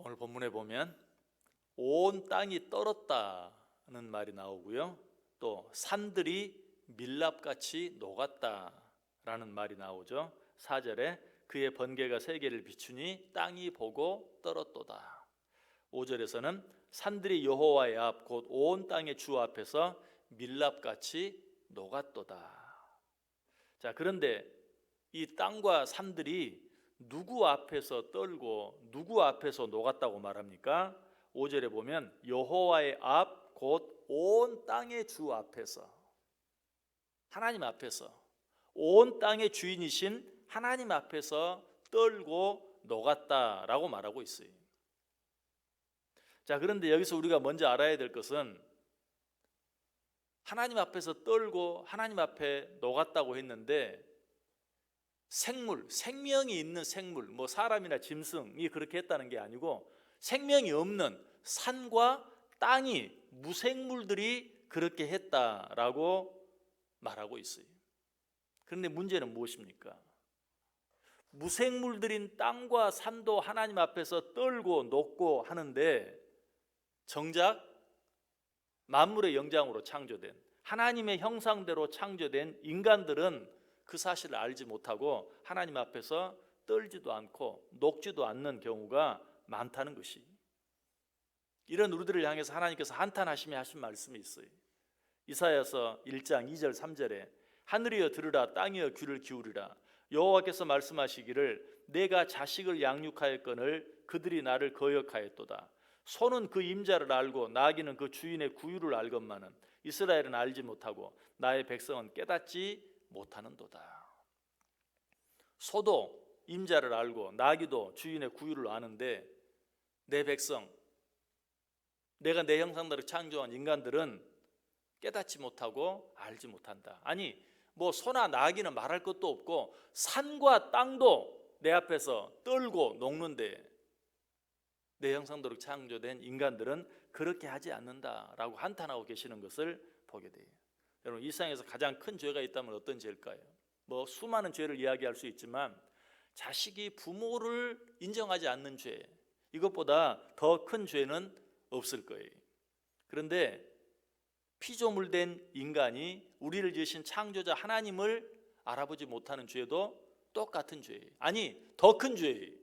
오늘 본문에 보면 온 땅이 떨었다는 말이 나오고요, 또 산들이 밀랍같이 녹았다라는 말이 나오죠. 4절에 그의 번개가 세계를 비추니 땅이 보고 떨었도다. 5절에서는 산들이 여호와의 앞 곧 온 땅의 주 앞에서 밀랍같이 녹았도다. 자, 그런데 이 땅과 산들이 누구 앞에서 떨고 누구 앞에서 녹았다고 말합니까? 5절에 보면 여호와의 앞 곧 온 땅의 주 앞에서, 하나님 앞에서, 온 땅의 주인이신 하나님 앞에서 떨고 녹았다라고 말하고 있어요. 자, 그런데 여기서 우리가 먼저 알아야 될 것은 하나님 앞에서 떨고 하나님 앞에 녹았다고 했는데 생물, 생명이 있는 생물, 뭐 사람이나 짐승이 그렇게 했다는 게 아니고 생명이 없는 산과 땅이, 무생물들이 그렇게 했다라고 말하고 있어요. 그런데 문제는 무엇입니까? 무생물들인 땅과 산도 하나님 앞에서 떨고 녹고 하는데 정작 만물의 영장으로 창조된, 하나님의 형상대로 창조된 인간들은 그 사실을 알지 못하고 하나님 앞에서 떨지도 않고 녹지도 않는 경우가 많다는 것이, 이런 우리들을 향해서 하나님께서 한탄하시며 하신 말씀이 있어요. 이사야서 1장 2절 3절에 하늘이여 들으라, 땅이여 귀를 기울이라. 여호와께서 말씀하시기를 내가 자식을 양육하였거늘 그들이 나를 거역하였도다. 소는 그 임자를 알고 나귀는 그 주인의 구유를 알건만은 이스라엘은 알지 못하고 나의 백성은 깨닫지 못하는도다. 소도 임자를 알고 나귀도 주인의 구유를 아는데 내 백성, 내가 내 형상대로 창조한 인간들은 깨닫지 못하고 알지 못한다. 아니, 뭐 소나 나귀는 말할 것도 없고 산과 땅도 내 앞에서 떨고 녹는데 내 형상대로 창조된 인간들은 그렇게 하지 않는다라고 한탄하고 계시는 것을 보게 돼요. 여러분, 이 세상에서 가장 큰 죄가 있다면 어떤 죄일까요? 뭐 수많은 죄를 이야기할 수 있지만 자식이 부모를 인정하지 않는 죄, 이것보다 더 큰 죄는 없을 거예요. 그런데 피조물된 인간이 우리를 지으신 창조자 하나님을 알아보지 못하는 죄도 똑같은 죄예요. 아니, 더 큰 죄예요.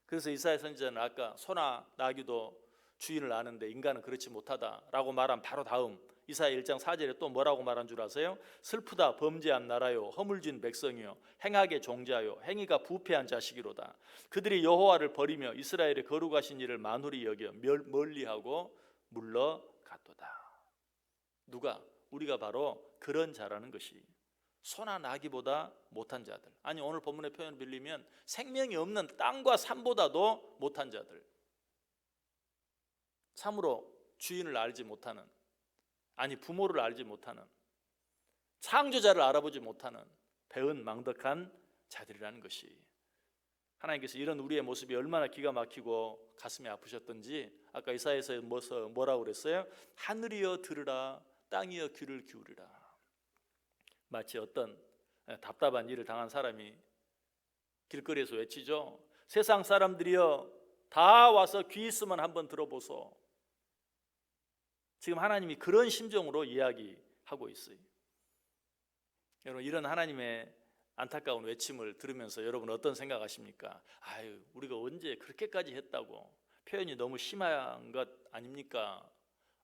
그래서 이사야 선지자는 아까 소나 나귀도 주인을 아는데 인간은 그렇지 못하다라고 말한 바로 다음 이사야 1장 4절에 또 뭐라고 말한 줄 아세요? 슬프다 범죄한 나라요, 허물진 백성이요, 행하게 종자요, 행위가 부패한 자식이로다. 그들이 여호와를 버리며 이스라엘의 거룩하신 일을 만홀히 여겨 멀리하고 물러갔도다. 누가? 우리가 바로 그런 자라는 것이, 소나 나귀보다 못한 자들, 아니 오늘 본문의 표현을 빌리면 생명이 없는 땅과 산보다도 못한 자들, 참으로 주인을 알지 못하는, 아니 부모를 알지 못하는, 창조자를 알아보지 못하는 배은 망덕한 자들이라는 것이, 하나님께서 이런 우리의 모습이 얼마나 기가 막히고 가슴이 아프셨던지 아까 이사야에서 뭐라고 그랬어요? 하늘이여 들으라, 땅이여 귀를 기울이라. 마치 어떤 답답한 일을 당한 사람이 길거리에서 외치죠. 세상 사람들이여 다 와서 귀 있으면 한번 들어보소. 지금 하나님이 그런 심정으로 이야기하고 있어요. 여러분, 이런 하나님의 안타까운 외침을 들으면서 여러분 어떤 생각하십니까? 아유, 우리가 언제 그렇게까지 했다고, 표현이 너무 심한 것 아닙니까?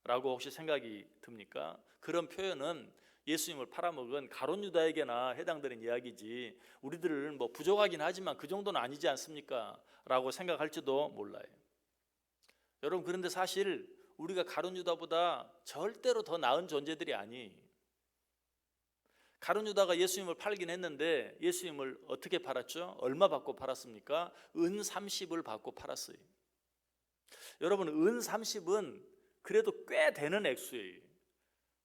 라고 혹시 생각이 듭니까? 그런 표현은 예수님을 팔아먹은 가룟 유다에게나 해당되는 이야기지 우리들은 뭐 부족하긴 하지만 그 정도는 아니지 않습니까? 라고 생각할지도 몰라요. 여러분, 그런데 사실 우리가 가룟 유다보다 절대로 더 나은 존재들이 아니. 가룟 유다가 예수님을 팔긴 했는데 예수님을 어떻게 팔았죠? 얼마 받고 팔았습니까? 은 30을 받고 팔았어요. 여러분, 은 30은 그래도 꽤 되는 액수예요.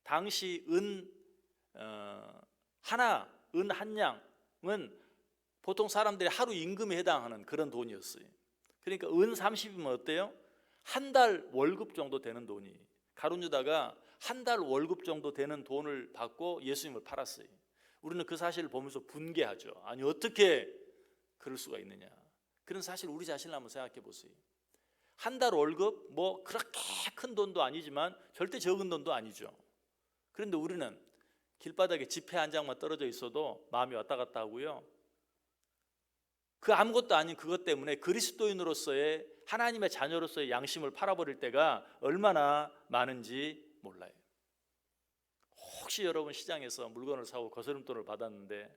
당시 은 하나, 은 한 양은 보통 사람들이 하루 임금에 해당하는 그런 돈이었어요. 그러니까 은 30이면 어때요? 한 달 월급 정도 되는 돈이, 가룟 유다가 한 달 월급 정도 되는 돈을 받고 예수님을 팔았어요. 우리는 그 사실을 보면서 분개하죠. 아니 어떻게 그럴 수가 있느냐. 그런 사실 우리 자신을 한번 생각해 보세요. 한 달 월급 뭐 그렇게 큰 돈도 아니지만 절대 적은 돈도 아니죠. 그런데 우리는 길바닥에 지폐 한 장만 떨어져 있어도 마음이 왔다 갔다 하고요. 그 아무것도 아닌 그것 때문에 그리스도인으로서의 하나님의 자녀로서의 양심을 팔아버릴 때가 얼마나 많은지 몰라요. 혹시 여러분 시장에서 물건을 사고 거스름돈을 받았는데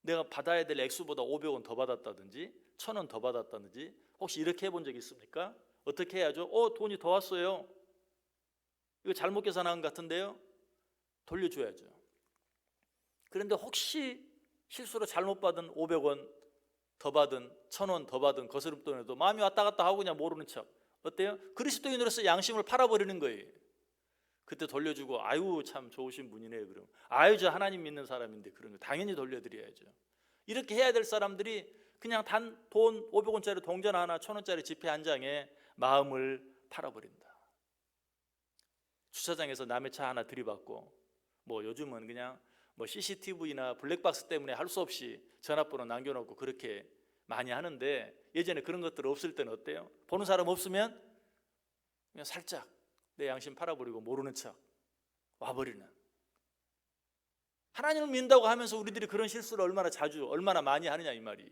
내가 받아야 될 액수보다 500원 더 받았다든지 1000원 더 받았다든지 혹시 이렇게 해본 적 있습니까? 어떻게 해야죠? 돈이 더 왔어요. 이거 잘못 계산한 것 같은데요? 돌려줘야죠. 그런데 혹시 실수로 잘못 받은 500원 더 받은 1000원 더 받은 거스름돈에도 마음이 왔다 갔다 하고 그냥 모르는 척. 어때요? 그리스도인으로서 양심을 팔아버리는 거예요. 그때 돌려주고 아유 참 좋으신 분이네요. 그럼 아유 저 하나님 믿는 사람인데 그런 거 당연히 돌려드려야죠. 이렇게 해야 될 사람들이 그냥 단 돈 500원짜리 동전 하나 1000원짜리 지폐 한 장에 마음을 팔아버린다. 주차장에서 남의 차 하나 들이받고 뭐 요즘은 그냥 뭐 CCTV나 블랙박스 때문에 할 수 없이 전화번호 남겨놓고 그렇게 많이 하는데 예전에 그런 것들 없을 때는 어때요? 보는 사람 없으면 그냥 살짝 내 양심 팔아버리고 모르는 척 와버리는. 하나님을 믿는다고 하면서 우리들이 그런 실수를 얼마나 자주 얼마나 많이 하느냐 이 말이.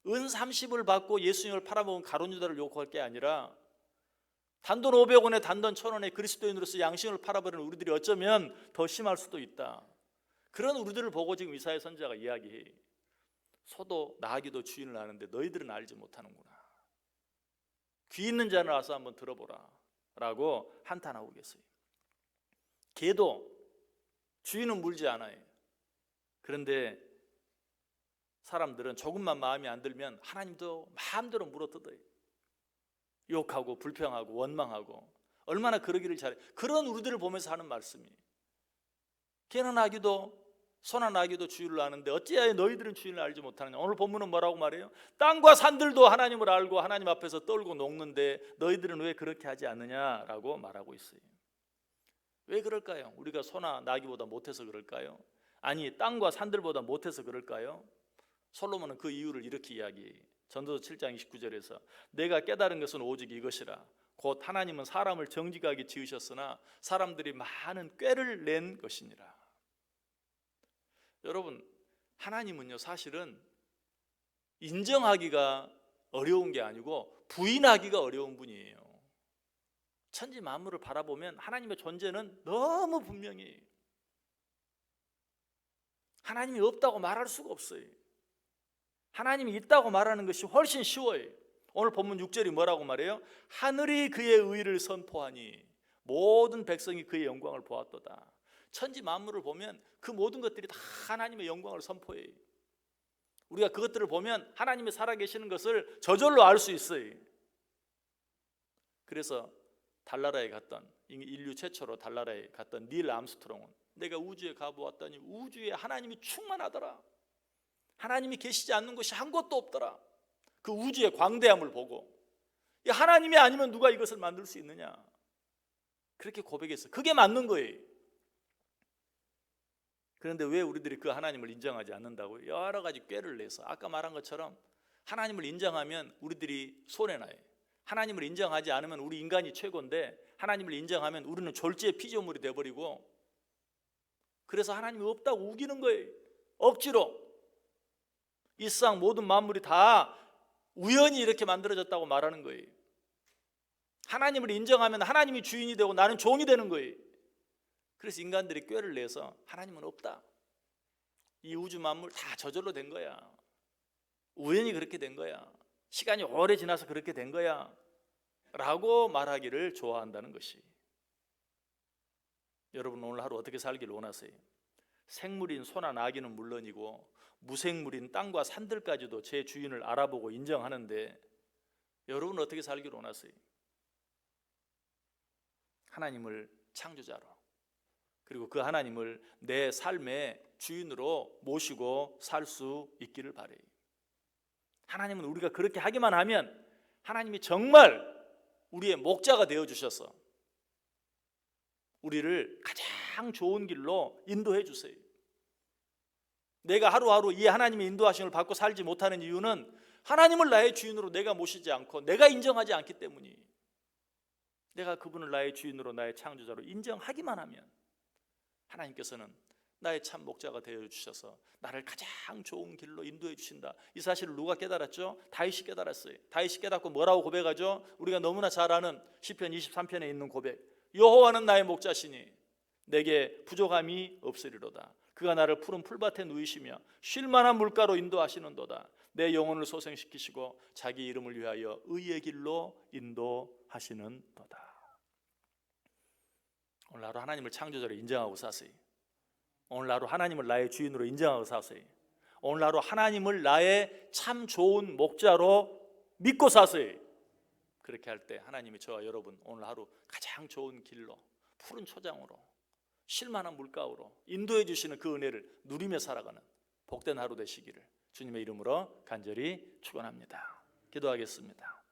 은 30을 받고 예수님을 팔아먹은 가룟 유다를 욕할 게 아니라 단돈 500원에 단돈 1000원에 그리스도인으로서 양심을 팔아버리는 우리들이 어쩌면 더 심할 수도 있다. 그런 우리들을 보고 지금 이사야 선지자가 이야기해. 소도 나귀도 주인을 아는데 너희들은 알지 못하는구나. 귀 있는 자는 와서 한번 들어보라 라고 한탄하고 계세요. 개도 주인은 물지 않아요. 그런데 사람들은 조금만 마음에 안 들면 하나님도 마음대로 물어뜯어요. 욕하고 불평하고 원망하고 얼마나 그러기를 잘해. 그런 우리들을 보면서 하는 말씀이 개나 나귀도 소나 나귀도 주인을 아는데 어찌하여 너희들은 주인을 알지 못하느냐. 오늘 본문은 뭐라고 말해요? 땅과 산들도 하나님을 알고 하나님 앞에서 떨고 녹는데 너희들은 왜 그렇게 하지 않느냐라고 말하고 있어요. 왜 그럴까요? 우리가 소나 나귀보다 못해서 그럴까요? 아니 땅과 산들보다 못해서 그럴까요? 솔로몬은 그 이유를 이렇게 이야기해요. 전도서 7장 29절에서 내가 깨달은 것은 오직 이것이라 곧 하나님은 사람을 정직하게 지으셨으나 사람들이 많은 꾀를 낸 것이니라. 여러분 하나님은요 사실은 인정하기가 어려운 게 아니고 부인하기가 어려운 분이에요. 천지 만물을 바라보면 하나님의 존재는 너무 분명해요. 하나님이 없다고 말할 수가 없어요. 하나님이 있다고 말하는 것이 훨씬 쉬워요. 오늘 본문 6절이 뭐라고 말해요? 하늘이 그의 의를 선포하니 모든 백성이 그의 영광을 보았도다. 천지 만물을 보면 그 모든 것들이 다 하나님의 영광을 선포해요. 우리가 그것들을 보면 하나님이 살아계시는 것을 저절로 알 수 있어요. 그래서 달나라에 갔던 인류 최초로 달나라에 갔던 닐 암스트롱은 내가 우주에 가보았더니 우주에 하나님이 충만하더라. 하나님이 계시지 않는 곳이 한 곳도 없더라. 그 우주의 광대함을 보고 이 하나님이 아니면 누가 이것을 만들 수 있느냐 그렇게 고백했어요. 그게 맞는 거예요. 그런데 왜 우리들이 그 하나님을 인정하지 않는다고요? 여러 가지 꾀를 내서 아까 말한 것처럼 하나님을 인정하면 우리들이 손해나요. 하나님을 인정하지 않으면 우리 인간이 최고인데 하나님을 인정하면 우리는 졸지의 피조물이 돼버리고 그래서 하나님이 없다고 우기는 거예요. 억지로 이 세상 모든 만물이 다 우연히 이렇게 만들어졌다고 말하는 거예요. 하나님을 인정하면 하나님이 주인이 되고 나는 종이 되는 거예요. 그래서 인간들이 꾀를 내서 하나님은 없다. 이 우주 만물 다 저절로 된 거야. 우연히 그렇게 된 거야. 시간이 오래 지나서 그렇게 된 거야 라고 말하기를 좋아한다는 것이. 여러분 오늘 하루 어떻게 살기를 원하세요? 생물인 소나 나귀는 물론이고 무생물인 땅과 산들까지도 제 주인을 알아보고 인정하는데 여러분은 어떻게 살기를 원하세요? 하나님을 창조자로 그리고 그 하나님을 내 삶의 주인으로 모시고 살 수 있기를 바라요. 하나님은 우리가 그렇게 하기만 하면 하나님이 정말 우리의 목자가 되어주셔서 우리를 가장 좋은 길로 인도해 주세요. 내가 하루하루 이 하나님의 인도하심을 받고 살지 못하는 이유는 하나님을 나의 주인으로 내가 모시지 않고 내가 인정하지 않기 때문이, 내가 그분을 나의 주인으로 나의 창조자로 인정하기만 하면 하나님께서는 나의 참 목자가 되어주셔서 나를 가장 좋은 길로 인도해 주신다. 이 사실을 누가 깨달았죠? 다윗이 깨달았어요. 다윗이 깨닫고 뭐라고 고백하죠? 우리가 너무나 잘 아는 시편 23편에 있는 고백, 여호와는 나의 목자시니 내게 부족함이 없으리로다. 그가 나를 푸른 풀밭에 누이시며 쉴만한 물가로 인도하시는도다. 내 영혼을 소생시키시고 자기 이름을 위하여 의의 길로 인도하시는도다. 오늘 하루 하나님을 창조자로 인정하고 사세요. 오늘 하루 하나님을 나의 주인으로 인정하고 사세요. 오늘 하루 하나님을 나의 참 좋은 목자로 믿고 사세요. 그렇게 할 때 하나님이 저와 여러분 오늘 하루 가장 좋은 길로, 푸른 초장으로, 쉴만한 물가로 인도해 주시는 그 은혜를 누리며 살아가는 복된 하루 되시기를 주님의 이름으로 간절히 축원합니다. 기도하겠습니다.